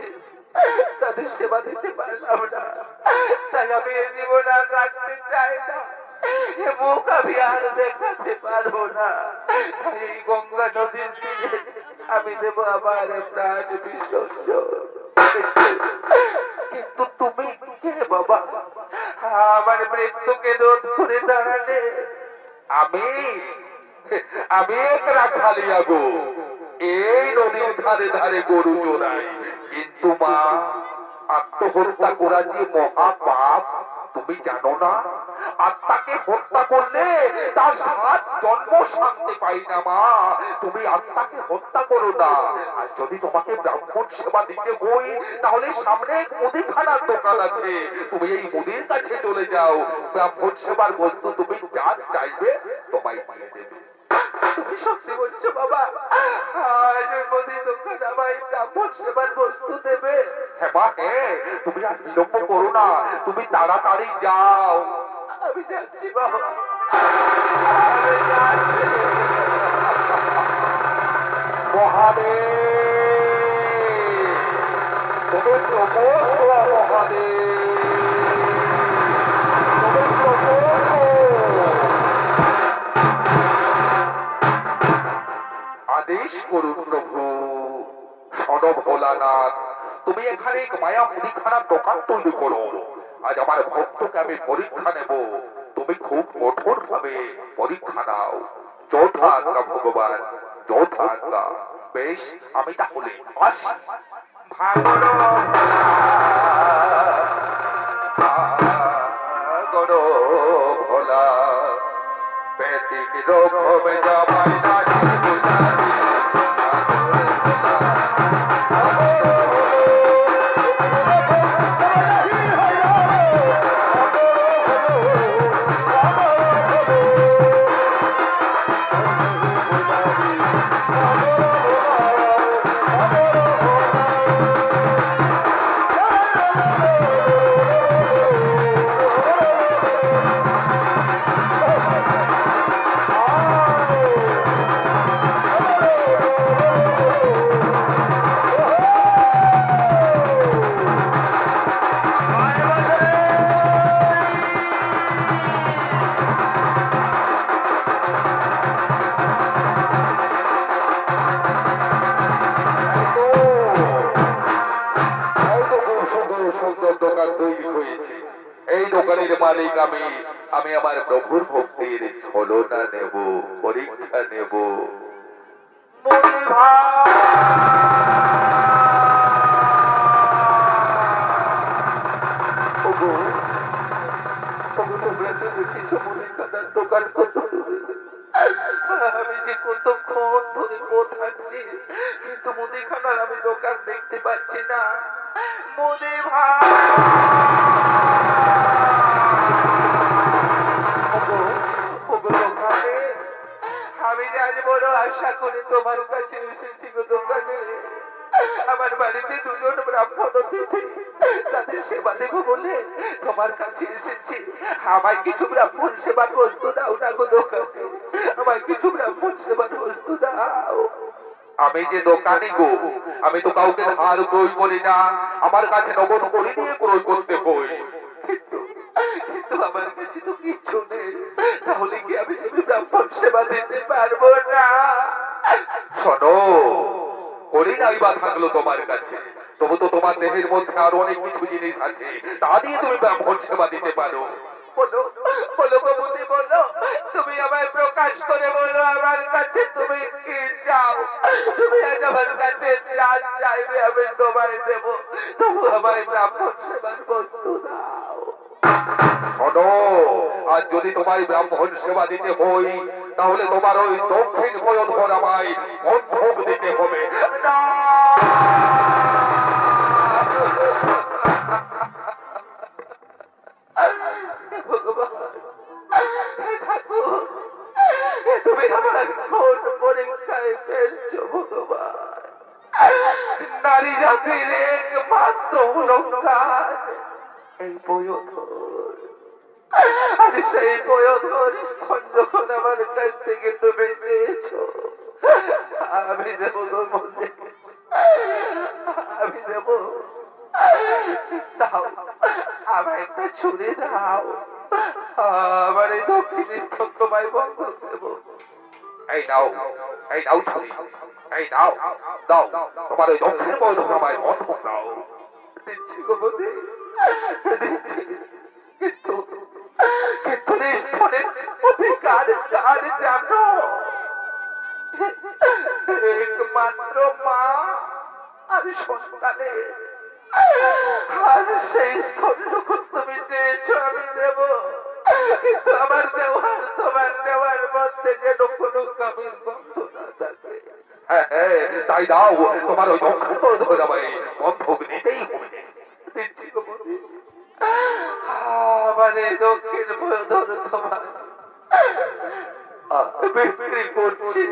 তাদের সেবা দিতে পারলাম না, তাই আমি এই জীবন আর রাখতে চাই না। এ মুখ আমি আর দেখাতে পারবো না। এই গঙ্গা নদীর তীরে আমি দেব আমার প্রাণ বিসর্জন। কিন্তু তুমি কে বাবা, আমার মৃত্যুকে রোধ করে দাঁড়ালে?
আমি আমি এক রাখালিয়া গো, এই নদীর ধারে ধারে গরু চড়াই। কিন্তু মা, আত্মহত্যা করা যে মহাপাপ তুমি জানো না? আত্মাকে হত্যা করলে তার 7 জন্ম শান্তি পাই না মা। তুমি আত্মাকে হত্যা করো না। আর যদি তোমাকে ব্রাহ্মণ সেবা দিতে হই, তাহলে সামনে এক মুদিখানার দোকান আছে, তুমি এই মুদির কাছে চলে যাও। ব্রাহ্মণ সেবার বস্তু তুমি যা চাইবে তোমায় দিয়ে দেবে।
তুমি সত্যি বলছো বাবা? আজ মোদি দোকান আমায় ব্রাহ্মণ সেবার বস্তু দেবে?
হ্যাঁ মা, হ্যাঁ, তুমি আর বিলম্ব করো না, তুমি তাড়াতাড়ি যাও।
আমি যাচ্ছি বাবা, আমি যাচ্ছি।
মহাদেব, তুমি প্রবোধ হও মহাদেব, তুমি প্রবোধ হও। আদেশ করুন প্রভু। শোনো ভোলানাথ, তুমি এখানে এক মায়া মুদিখানার দোকান তৈরি করো। আজ আমার ভক্তকে আমি পরীক্ষা নেব, তুমি খুব কঠোর ভাবে পরীক্ষা নাও। যথাজ্ঞা ভগবান, যথাজ্ঞা। বেশ, আমি তাহলে আসি।
ভাগরো ভোলা,
ব্যতিক রকম জামাই নাচি মালিক আমি। আমি আমার প্রভুর ভক্তির ছলনা নেব, পরীক্ষা নেব।
দোকান কত, আমি যে কতক্ষণ ধরে পৌঁছাচ্ছি, কিন্তু মুদিখানার আমি দোকান দেখতে পাচ্ছি না। মুদি ভাই, আমি আজ বড় আশা করে তোমার কাছে এসেছি গো দোকানে। আমার বাড়িতে দুজন ব্রাহ্মণ অতিথি, তাদের সেবা দেবো বলে তোমার কাছে এসেছি। আমায় কিছু ব্রাহ্মণ সেবার বস্তু দাও না গো দোকানে, আমায় কিছু ব্রাহ্মণ সেবার বস্তু দাও।
আমি যে দোকানি গো, আমি তো কাউকে ধার ক্রয় করি না, আমার কাছে নগদ করে দিয়ে ক্রয় করতে হই।
কিন্তু আমার কাছে তো কিছু নেই, তাহলে কি আমি তুমি ব্রাহ্মণ সেবা দিতে পারবো না?
শোনো, করি নাই বা থাকলো তোমার কাছে, তবু তো তোমার দেহের মধ্যে আরো অনেক কিছু জিনিস আছে, তা দিয়ে তুমি ব্রাহ্মণ সেবা দিতে পারো।
বলো বলো প্রভুতি বলো, তুমি আমায় প্রকাশ করে বলো আমার কাছে তুমি কি চাও। তুমি আজ আমার কাছে যা চাইবে আমি তোমায় দেব, তবু আমায় ব্রাহ্মণ সেবার বস্তু দাও।
শোনো, আর যদি তোমায় ব্রাহ্মণ সেবা দিতে হই তাহলে তোমার ওই দক্ষিণ পয়োধর আমায় বন্ধক দিতে হবে।
না! ভগবান, হে ঠাকুর, তুমি আমার কোন পরীক্ষায় ফেলছো ভগবান। নারী জাতির একমাত্র অলঙ্কার এই পয়োধর, আর সেই পয়োধর স্তন যখন আমার কাছ থেকে তুমি চেয়েছো, আমি দেব তোমাকে, আমি দেব। দাও, আমার একটা ছুরি দাও, আমার এই দক্ষিণ স্তন তোমায় বন্ধ দেব।
এই নাও, এই নাও ছবি, এই নাও, দাও তোমার ওই দক্ষিণ পয়োধর আমায় বন্ধক দাও।
দিচ্ছি গোপতি, দিচ্ছি, কিন্তু কিন্তু নিষ্ঠনের অধিকার কার জানো? একমাত্র মা আর সন্তানের। আর সেই স্তন যখন তুমি চেয়েছো আমি দেব, কিন্তু আমার দেওয়ার তোমার দেওয়ার মধ্যে যেন কোনো কামিল বন্ধ না থাকে।
হ্যাঁ হ্যাঁ, তাই দাও, তোমার ওই দক্ষিণ পয়োধর আমায় বন্ধক দিতেই হবে।
দিচ্ছি গোপতি, আমার এই দক্ষিণ পয়োধর তোমার বিক্রি করছি।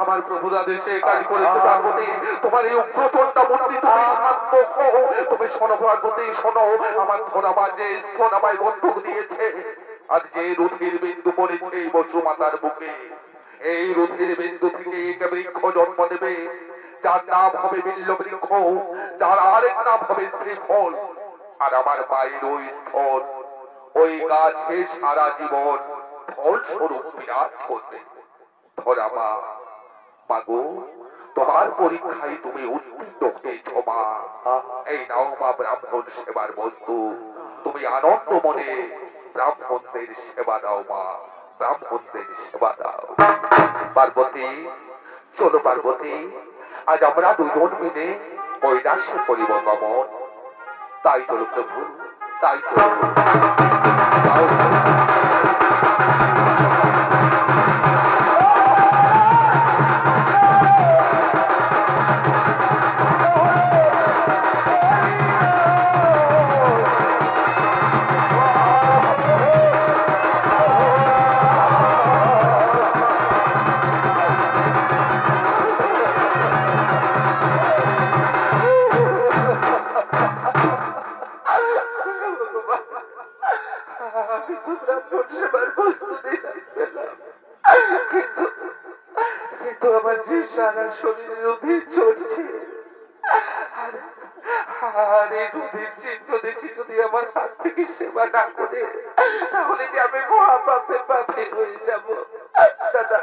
আমার প্রভুরা দেশে কাজ করেছে পার্বতী, তোমার এই উগ্রচণ্ডা মূর্তি তুমি শান্ত হও। তুমি শোনো পার্বতী, শোনো, আমার ধনামা যে স্তন আমায় বন্ধক দিয়েছে, আর যে রুধির বিন্দু পড়েছে এই বসু মাতার বুকে, এই রুধির বিন্দু থেকে এক বৃক্ষ জন্ম দেবে, যার নাম হবে বিল্ল বৃক্ষ, যার আরেক নাম হবে শ্রীফল। আর আমার মায়ের ওই স্তন ওই গাছে সারা জীবন ফল স্বরূপ বিরাজ করবে। ধরামা, মাগো, তোমার পরীক্ষায় তুমি উত্তীর্ণ হয়েছ মা। এই নাও মা ব্রাহ্মণ সেবার বস্তু, তুমি আনন্দ মনে ব্রাহ্মণদের সেবা দাও মা, ব্রাহ্মণদের সেবা দাও। পার্বতী, চলো পার্বতী, আজ আমরা দুজন মিলে কৈলাসে করিব গমন। তাই চলো প্রভু, তাই চলো।
কিন্তু আমার যে সারা শরীরে রুধির চলছে, আর এই রুধির চিহ্ন দেখে যদি আমার হাত থেকে সেবা না করে, তাহলে যে আমি মহাপাপে পাপে হয়ে যাব। দাদা,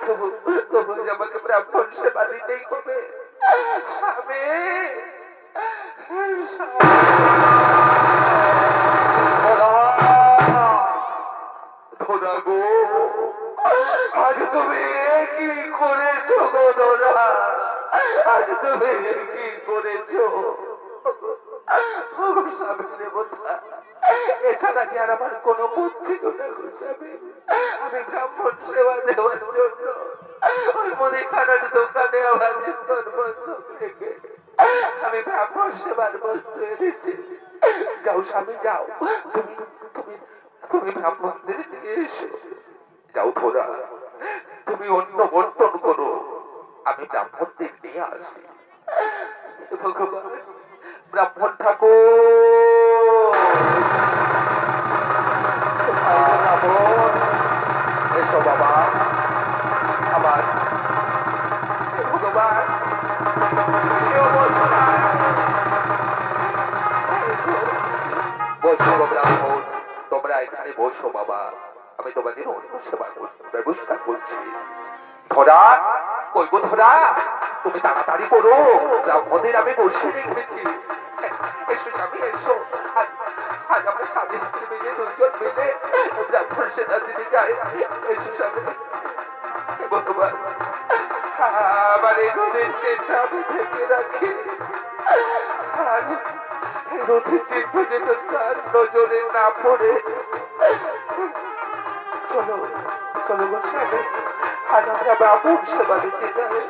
তবু তবু যে আমাকে ব্রাহ্মণ সেবা দিতেই হবে। আমি
ধরা গো,
আজ তুমি কি করেছো গো ধরা? আজ তুমি কি করেছো? ওগো স্বামী দেবতা, এছাড়া কি আর আমার কোনো পথ ছিল না গো স্বামী। আমি ব্রাহ্মণ সেবা দেওয়ার জন্য ওই মুদিখানার দোকানে আমার স্তন বন্ধক রেখে আমি ব্রাহ্মণ সেবার বস্তু এনেছি। যাও স্বামী যাও, তুমি তুমি তুমি ব্রাহ্মণদের নিয়ে এসো। যাও ধরা, তুমি অন্য বর্তন করো, আমি ব্রাহ্মণদের নিয়ে আসি। ভগবান, ব্রাহ্মণ ঠাকুর, ব্রাহ্মণ এসো বাবা আমার। ভগবান, বসো ব্রাহ্মণ, তোমরা এখানে বসো বাবা, আমি তোমাদের অন্য সেবা ব্যবস্থা করছি। ধরা, কই গো ধরা, তুমি তাড়াতাড়ি করো, ব্রাহ্মণদের আমি বসে রেখেছি। এসো স্বামী এসো, আজ আমরা স্বামী স্ত্রী মিলে দুজন মিলে ব্রাহ্মণ সেবা দিতে যাই। এসো স্বামী। ভগবান, আমার এই রোদের চিন্তা আমি থেকে রাখি, আর এই রোদের চিন্তা যেন তার নজরে না পড়ে। চলো চলো গো স্বামী, আজ আমরা ব্রাহ্মণ সেবা দিতে যাই।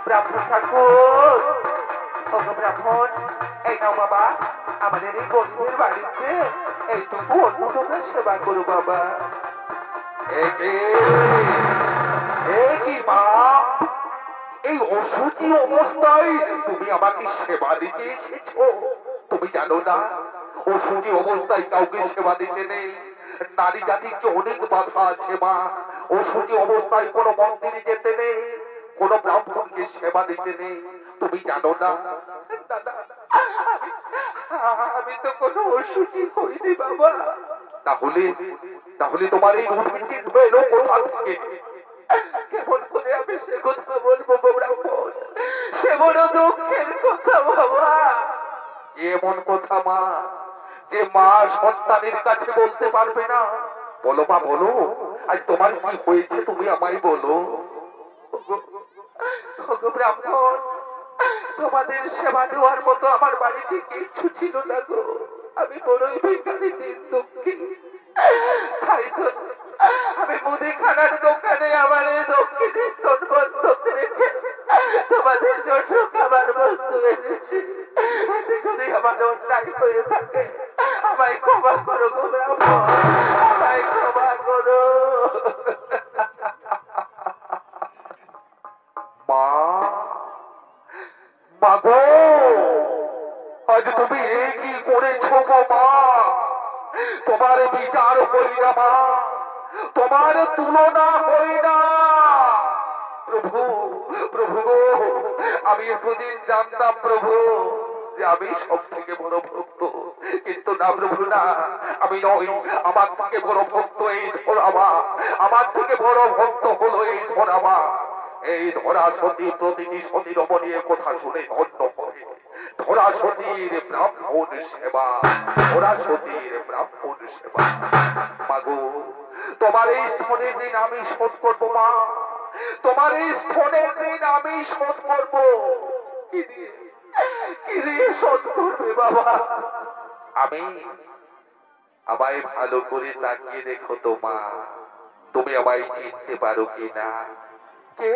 ব্রাহ্মণ ঠাকুর, ওগো ব্রাহ্মণ, এই নাও বাবা, আমাদের এই বন্ধুর বাড়িতে এইটুকু অন্য তোমরা সেবা করো বাবা। কি মা, এই অসুচি অবস্থায় তুমি আমাকে সেবা দিতে এসেছো? তুমি জানো না অসুচি অবস্থায় কাউকে সেবা দিতে নেই, নারী জাতির যে অনেক বাধা আছে মা। অসুচি অবস্থায় কোনো মন্দিরে যেতে নেই, কোন ব্রাহ্মণকে সেবা দিতে নেই, তুমি জানো না? দাদা, আমি তো কোনো অসুচি হইনি বাবা। তাহলে তাহলে তোমার এই রূপে চিনবে এলো কোথা থেকে? কেমন করে আমি সে কথা বলবো গো ব্রাহ্মণ? সে বড় দুঃখের কথা বাবা। এমন কথা মা, যে মা সন্তানের কাছে বলতে পারবে না? বলো মা বলো, আজ তোমার কি হয়েছে তুমি আমায় বলো। ব্রাহ্মণ, তোমাদের সেবা দেওয়ার মতো আমার বাড়িতে কিচ্ছু ছিল না গো। আমি বড়ই ভিখারি, দিন দুঃখী। তাই তো আমি মুদিখানার দোকানে আমার এই দক্ষিণী স্তন বন্ধক রেখে তোমাদের জন্য খাবার বস্তু এনেছি। এতে যদি আমার অন্যায় হয়ে থাকে আমায় ক্ষমা করো গো ব্রাহ্মণ, আমায় ক্ষমা করো। মা, মাগো, আজ তুমি কি করেছো গো মা? তোমার বিচার হই না মা, তোমার তুলনা হই না। প্রভু, প্রভু গো, আমি এতদিন জানতাম প্রভু যে আমি সব থেকে বড় ভক্ত, কিন্তু না প্রভু না, আমি নই। আমার থেকে বড় ভক্ত এই ধরামা, আমার থেকে বড় ভক্ত হলো এই ধরামা। এই ধরা সতী প্রতিটি সতী রমণীর কথা শুনে ধন্য করে। ধরা সতীর ব্রাহ্মণ সেবা, ধরা সতীর ব্রাহ্মণ সেবা। মাগো, তোমার এই স্থনের দিন আমি শোধ করবো মা, তোমার এই স্থনের দিন আমি শোধ করবো। কি দিয়ে শোধ করবে বাবা? আমি, আমায় ভালো করে তাকিয়ে দেখো তো মা, তুমি আমায় চিনতে পারো কিনা? কে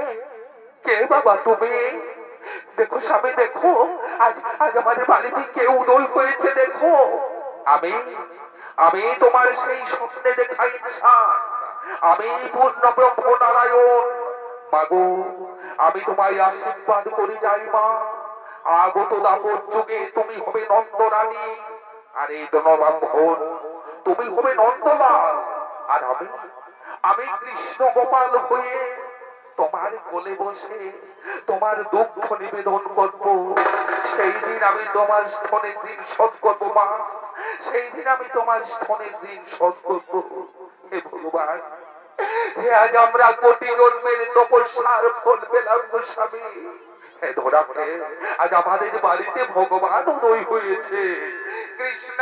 কে বাবা তুমি? দেখো স্বামী দেখো, আজ আজ আমাদের বাড়িতে কেউ উদয় হয়েছে দেখো। আমি আমি তোমার সেই স্বপ্নে দেখা ইনসান, আমি পূর্ণ ব্রহ্ম নারায়ণ। মাগো, আমি তোমায় আশীর্বাদ করে যাই মা, আগত দাপর যুগে তুমি হবে নন্দরানী, আর এই ব্রাহ্মণ তুমি হবে নন্দলাল, আর আমি আমি কৃষ্ণ গোপাল হয়ে তোমার কোলে বসে তোমার দুঃখ নিবেদন করব। সেই দিন আমি তোমার স্তনের দিন শোধ করবো মা, সেই দিন আমি তোমার স্তনের দিন শোধ করবো। হে ভগবান, হে আজ আমরা কোটি জন্মের তপস্যার ফল পেলাম গো স্বামী। হে ধরাকে, আজ আমাদের বাড়িতে ভগবান উদয় হয়েছে। কৃষ্ণ